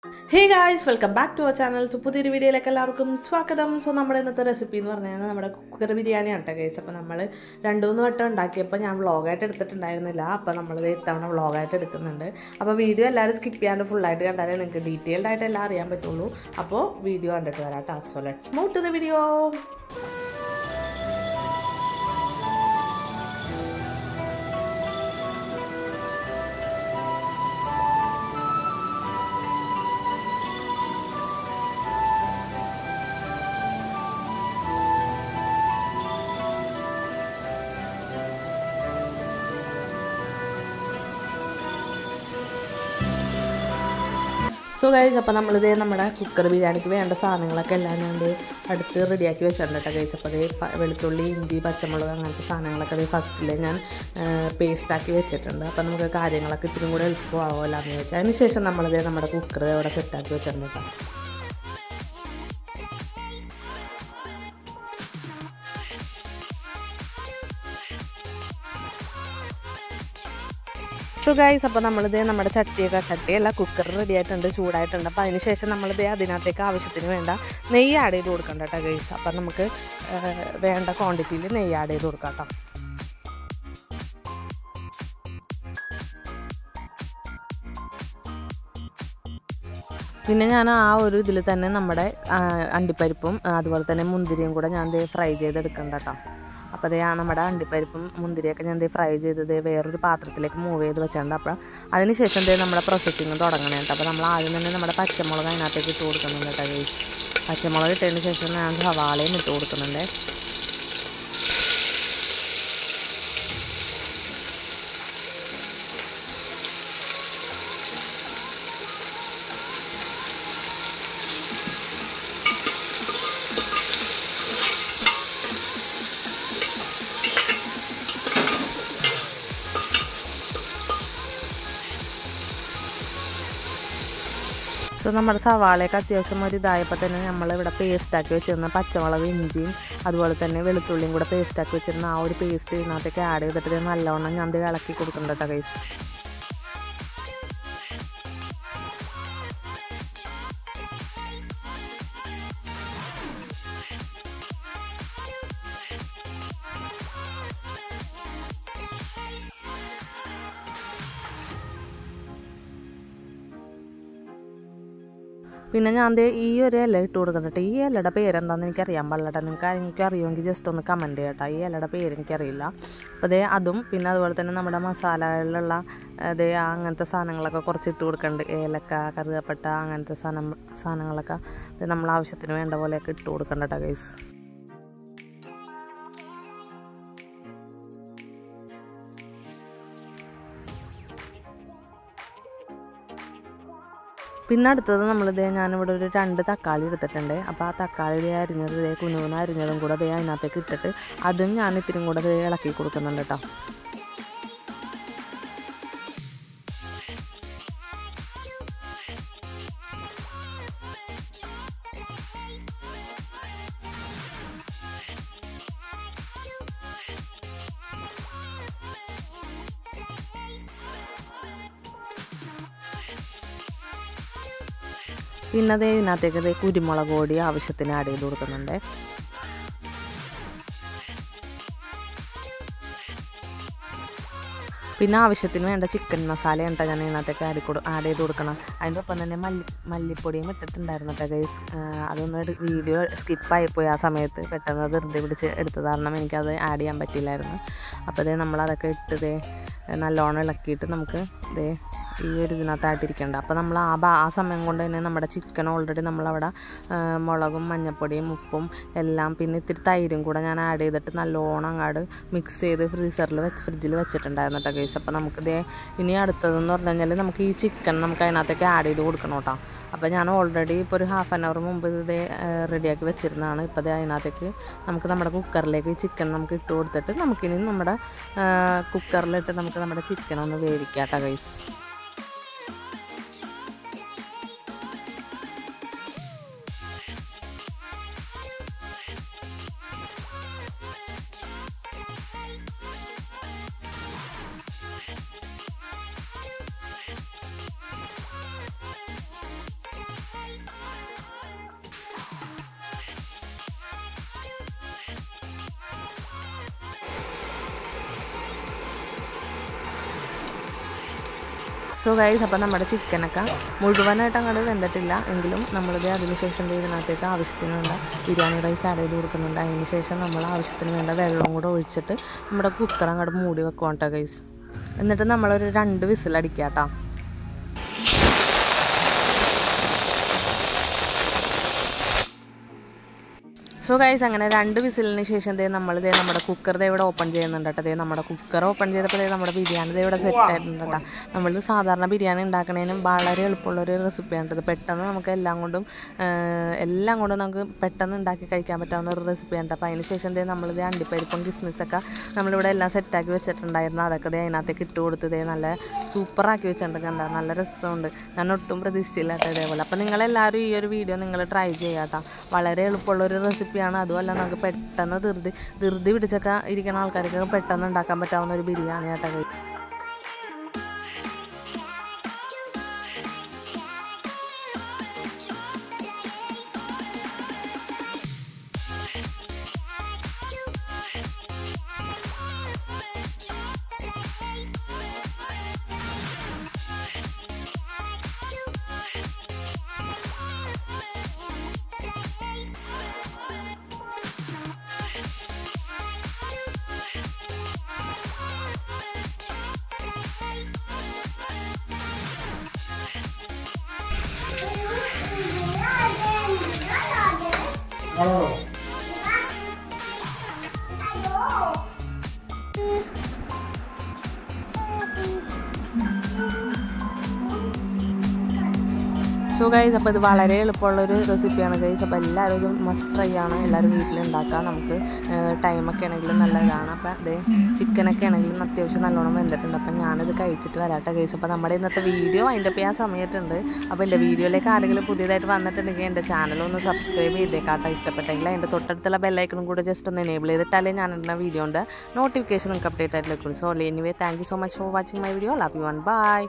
Hey guys, welcome back to our channel. So പുതിയൊരു വീഡിയോയിലേക്ക് എല്ലാവർക്കും സ്വാഗതം. സോ നമ്മുടെ ഇന്നത്തെ റെസിപ്പി എന്ന് പറഞ്ഞാൽ നമ്മുടെ കുക്കർ ബിരിയാണിയാണ് കേട്ടോ ഗൈസ്. അപ്പോൾ നമ്മൾ 2-3 വട്ടം ഉണ്ടാക്കിയപ്പോൾ ഞാൻ വ്ളോഗായിട്ട് എടുത്തിട്ടുണ്ടായിരുന്നില്ല. അപ്പോൾ നമ്മൾ ഇത്തവണ വ്ളോഗായിട്ട് എടുക്കുന്നുണ്ട്. അപ്പോൾ വീഡിയോ എല്ലാവരും സ്കിപ്പ് ചെയ്യാണ്ട് ഫുള്ളായിട്ട് കണ്ടാലേ നിങ്ങൾക്ക് ഡീറ്റെയിൽഡ് ആയിട്ട് എല്ലാം അറിയാൻ പറ്റുള്ളൂ. അപ്പോൾ വീഡിയോ കണ്ടിട്ട് വരാം കേട്ടോ. So let's move to the video. So guys, അപ്പോൾ നമ്മളിത് നമ്മുടെ കുക്കർ ബിരിയാണിക്ക് വേണ്ട സാധനങ്ങളൊക്കെ എല്ലാം ഞാൻ അടുത്ത് റെഡിയാക്കി വെച്ചിട്ടുണ്ട് കേട്ടോ ഗൈസ്. അപ്പോൾ അത് വെളുത്തുള്ളി, ഇഞ്ചി, പച്ചമുളക് അങ്ങനത്തെ സാധനങ്ങളൊക്കെ അത് ഫസ്റ്റിൽ ഞാൻ പേസ്റ്റാക്കി വെച്ചിട്ടുണ്ട്. അപ്പോൾ നമുക്ക് കാര്യങ്ങളൊക്കെ ഇത്തിരി കൂടെ എളുപ്പമാവുമല്ലോ എന്ന് വെച്ചാൽ അതിന് ശേഷം നമ്മളിത് നമ്മുടെ കുക്കർ ഇവിടെ സെറ്റാക്കി വെച്ചിട്ടുണ്ട് കേട്ടോ. സോ ഗൈസ്, അപ്പോൾ നമ്മളിത് നമ്മുടെ ചട്ടിയല്ല കുക്കർ റെഡി ആയിട്ടുണ്ട്, ചൂടായിട്ടുണ്ട്. അപ്പോൾ അതിന് ശേഷം നമ്മളിത് അതിനകത്തേക്ക് ആവശ്യത്തിന് വേണ്ട നെയ്യ് ആഡ് ചെയ്ത് കൊടുക്കണ്ട കേട്ടോ ഗൈസ്. അപ്പം നമുക്ക് വേണ്ട ക്വാണ്ടിറ്റിയിൽ നെയ്യ് ആഡ് ചെയ്ത് കൊടുക്കാം കേട്ടോ. പിന്നെ ഞാൻ ആ ഒരു ഇതിൽ തന്നെ നമ്മുടെ അണ്ടിപ്പരിപ്പും അതുപോലെ തന്നെ മുന്തിരിയും കൂടെ ഞാൻ ഫ്രൈ ചെയ്തെടുക്കണ്ട കേട്ടോ. അപ്പോൾ അതേ നമ്മുടെ അണ്ടിപ്പരിപ്പും മുന്തിരിയൊക്കെ ഞാൻ ഫ്രൈ ചെയ്തത് വേറൊരു പാത്രത്തിലേക്ക് മൂവ് ചെയ്ത് വെച്ചിട്ടുണ്ട്. അപ്പോൾ അതിന് ശേഷം നമ്മുടെ പ്രോസസ്സിങ് തുടങ്ങണം കേട്ടോ. അപ്പോൾ നമ്മൾ ആദ്യം തന്നെ നമ്മുടെ പച്ചമുളക് അതിനകത്തേക്ക് ഇട്ട് കൊടുക്കുന്നുണ്ട് കേട്ടോ. പച്ചമുളക് ഇട്ടതിന് ശേഷം ഞാൻ സവാളയും ഇട്ട് കൊടുക്കുന്നുണ്ട്. സോ നമ്മുടെ സവാളയൊക്കെ അത്യാവശ്യം ഒരു ഇതായപ്പോൾ തന്നെ നമ്മളിവിടെ പേസ്റ്റാക്കി വെച്ചിരുന്ന പച്ചമുളക്, ഇഞ്ചിയും അതുപോലെ തന്നെ വെളുത്തുള്ളിയും കൂടെ പേസ്റ്റാക്കി വെച്ചിരുന്ന ആ ഒരു പേസ്റ്റ് ഇതിനകത്തേക്ക് ആഡ് ചെയ്തിട്ട് നല്ലവണ്ണം ഞാൻ ഇളക്കി കൊടുക്കുന്നുണ്ട് കേട്ടോ ഗൈസ്. പിന്നെ ഞാൻ ഈ ഒരു ഇല ഇട്ട് കൊടുക്കുന്നുണ്ട്. ഈ ഇലയുടെ പേരെന്താണെന്ന് എനിക്കറിയാൻ പാടില്ല കേട്ടോ. എനിക്ക് അറിയുമെങ്കിൽ ജസ്റ്റ് ഒന്ന് കമൻറ്റ് ചെയ്യട്ടോ. ഈ ഇലയുടെ പേര് എനിക്കറിയില്ല. അപ്പോൾ അതും പിന്നെ അതുപോലെ തന്നെ നമ്മുടെ മസാലകളിലുള്ള അങ്ങനത്തെ സാധനങ്ങളൊക്കെ കുറച്ച് ഇട്ട് കൊടുക്കുന്നുണ്ട്. ഏലക്ക, കറുകപ്പട്ട അങ്ങനത്തെ സാധനങ്ങളൊക്കെ നമ്മൾ ആവശ്യത്തിന് വേണ്ട പോലെയൊക്കെ ഇട്ട് കൊടുക്കണ്ട കേട്ടോ ഗൈസ്. പിന്നെ അടുത്തത് ഞാനിവിടെ ഒരു 2 തക്കാളി എടുത്തിട്ടുണ്ട്. അപ്പോൾ ആ തക്കാളി അരിഞ്ഞത് കുനുകുന അരിഞ്ഞതും കൂടെ അതിനകത്തേക്ക് ഇട്ടിട്ട് അതും ഞാൻ ഇത്തിരി കൂടെ ഇളക്കി കൊടുക്കുന്നുണ്ട് കേട്ടോ. പിന്നെ ഇതിനകത്തേക്ക് കുരുമുളക് പൊടി ആവശ്യത്തിന് ആഡ് ചെയ്ത് കൊടുക്കുന്നുണ്ട്. പിന്നെ ആവശ്യത്തിന് വേണ്ട ചിക്കൻ മസാല ഉണ്ടോ ഞാൻ ഇതിനകത്തേക്ക് ആഡ് ചെയ്ത് കൊടുക്കണം. അതിൻ്റെ ഒപ്പം തന്നെ മല്ലിപ്പൊടിയും ഇട്ടിട്ടുണ്ടായിരുന്നു കേട്ടോ ഗൈസ്. അതൊന്ന് വീഡിയോ സ്കിപ്പായിപ്പോയി. ആ സമയത്ത് പെട്ടെന്ന് ധൃതി പിടിച്ച് എടുത്തത് കാരണം എനിക്കത് ആഡ് ചെയ്യാൻ പറ്റില്ലായിരുന്നു. അപ്പോൾ നമ്മളതൊക്കെ ഇട്ട് നല്ലോണം ഇളക്കിയിട്ട് നമുക്ക് ഈ ഒരു ഇതിനകത്തായിട്ടിരിക്കേണ്ട. അപ്പോൾ നമ്മൾ ആ സമയം കൊണ്ട് തന്നെ നമ്മുടെ ചിക്കൻ ഓൾറെഡി നമ്മളവിടെ മുളകും മഞ്ഞൾപ്പൊടിയും ഉപ്പും എല്ലാം പിന്നെ ഇത്തിരി തൈരും കൂടെ ഞാൻ ആഡ് ചെയ്തിട്ട് നല്ലോണം അങ്ങോട്ട് മിക്സ് ചെയ്ത് ഫ്രിഡ്ജിൽ വെച്ചിട്ടുണ്ടായിരുന്നു കേട്ടോ ഗൈസ്. അപ്പോൾ നമുക്ക് ഇനി അടുത്തതെന്ന് പറഞ്ഞു കഴിഞ്ഞാൽ നമുക്ക് ഈ ചിക്കൻ നമുക്ക് അതിനകത്തേക്ക് ആഡ് ചെയ്ത് കൊടുക്കണം കേട്ടോ. അപ്പോൾ ഞാൻ ഓൾറെഡി ഇപ്പോൾ ഒരു ½ ആൻ അവർ മുമ്പ് റെഡിയാക്കി വെച്ചിരുന്നതാണ്. ഇപ്പോൾ അതിനകത്തേക്ക് നമുക്ക് നമ്മുടെ കുക്കറിലേക്ക് ഈ ചിക്കൻ നമുക്ക് ഇട്ട് കൊടുത്തിട്ട് നമുക്കിനി നമ്മുടെ കുക്കറിലിട്ട് നമുക്ക് നമ്മുടെ ചിക്കൻ ഒന്ന് വേവിക്കാം കേട്ടോ ഗൈസ്. സോ ഗൈസ്, അപ്പോൾ നമ്മുടെ ചിക്കനൊക്കെ മുഴുവനായിട്ട് അങ്ങോട്ട് വെന്തിട്ടില്ല എങ്കിലും നമ്മളിത് അതിന് ശേഷം ഇതിനകത്തേക്ക് ആവശ്യത്തിനുള്ള ബിരിയാണി റൈസ് ആഡ് ചെയ്ത് കൊടുക്കുന്നുണ്ട്. അതിന് ശേഷം നമ്മൾ ആവശ്യത്തിന് വേണ്ട വെള്ളവും കൂടെ ഒഴിച്ചിട്ട് നമ്മുടെ കുക്കർ അങ്ങോട്ട് മൂടി വെക്കുക കേട്ടോ ഗൈസ്. എന്നിട്ട് നമ്മളൊരു 2 വിസിലടിക്കുക കേട്ടോ. സോ ഗൈസ്, അങ്ങനെ 2 വിസിലിന് ശേഷം നമ്മളിതേ നമ്മുടെ കുക്കർ ഇവിടെ ഓപ്പൺ ചെയ്യുന്നുണ്ട് കേട്ടോ. നമ്മുടെ കുക്കർ ഓപ്പൺ ചെയ്തപ്പോൾ നമ്മുടെ ബിരിയാണി ഇവിടെ സെറ്റ് ആയിട്ടുണ്ട് കേട്ടോ. നമ്മൾ സാധാരണ ബിരിയാണി ഉണ്ടാക്കുന്നതിനും വളരെ എളുപ്പമുള്ളൊരു റെസിപ്പിയാണ് ഇത്. പെട്ടെന്ന് നമുക്ക് എല്ലാം കൊണ്ടും നമുക്ക് പെട്ടെന്ന് ഉണ്ടാക്കി കഴിക്കാൻ പറ്റാവുന്ന ഒരു റെസിപ്പിയാണ്. അപ്പോൾ അതിന് ശേഷം നമ്മളിത് അണ്ടിപ്പരിപ്പും കിസ്മിസൊക്കെ നമ്മളിവിടെ എല്ലാം സെറ്റാക്കി വെച്ചിട്ടുണ്ടായിരുന്നു. അതൊക്കെ അതിനകത്തേക്ക് ഇട്ട് കൊടുത്ത് നല്ല സൂപ്പറാക്കി വെച്ചിട്ടുണ്ട്. കണ്ട നല്ല രസമുണ്ട്. ഞാൻ ഒട്ടും പ്രതീക്ഷിച്ചില്ല കേട്ടോ ഇതേപോലെ. അപ്പോൾ നിങ്ങളെല്ലാവരും ഈ ഒരു വീഡിയോ നിങ്ങൾ ട്രൈ ചെയ്യാം കേട്ടോ. വളരെ എളുപ്പമുള്ളൊരു റെസിപ്പിയാണ്. അതുമല്ല നമുക്ക് പെട്ടെന്ന് ധൃതി പിടിച്ചൊക്കെ ഇരിക്കുന്ന ആൾക്കാർക്ക് പെട്ടെന്ന് ഉണ്ടാക്കാൻ പറ്റാവുന്ന ഒരു ബിരിയാണി കേട്ടോ. സോ ഗൈസ്, അപ്പോൾ ഇത് വളരെ എളുപ്പമുള്ളൊരു റെസിപ്പിയാണ് ഗൈസ്. അപ്പോൾ എല്ലാവരും ഇത് മസ്റ്റ് ട്രൈ ആണ്. എല്ലാവരും വീട്ടിലുണ്ടാക്കാം. നമുക്ക് ടൈമൊക്കെ ആണെങ്കിലും നല്ലതാണ്. അപ്പോൾ അത് ചിക്കനൊക്കെ ആണെങ്കിലും അത്യാവശ്യം നല്ലോണം വെന്തിട്ടുണ്ട്. അപ്പോൾ ഞാനിത് കഴിച്ചിട്ട് വരാട്ടെ ഗൈസ്. അപ്പോൾ നമ്മുടെ ഇന്നത്തെ വീഡിയോ അതിൻ്റെ ചെയ്യാൻ സമയത്തുണ്ട്. അപ്പോൾ എൻ്റെ വീഡിയോയിലേക്ക് ആരെങ്കിലും പുതിയതായിട്ട് വന്നിട്ടുണ്ടെങ്കിൽ എൻ്റെ ചാനലൊന്ന് സബ്സ്ക്രൈബ് ചെയ്തേക്കാട്ടോ. ഇഷ്ടപ്പെട്ടെങ്കിൽ അതിൻ്റെ തൊട്ടടുത്തുള്ള ബെല്ലൈക്കണും കൂടെ ജസ്റ്റ് ഒന്ന് എനേബിൾ ചെയ്തിട്ടാലേ ഞാൻ ഇടുന്ന വീഡിയോൻ്റെ നോട്ടിഫിക്കേഷൻ നിങ്ങൾക്ക് അപ്ഡേറ്റ് ആയിട്ട് ലഭിക്കും. So anyway, thank you so much for watching my video. Love you and by.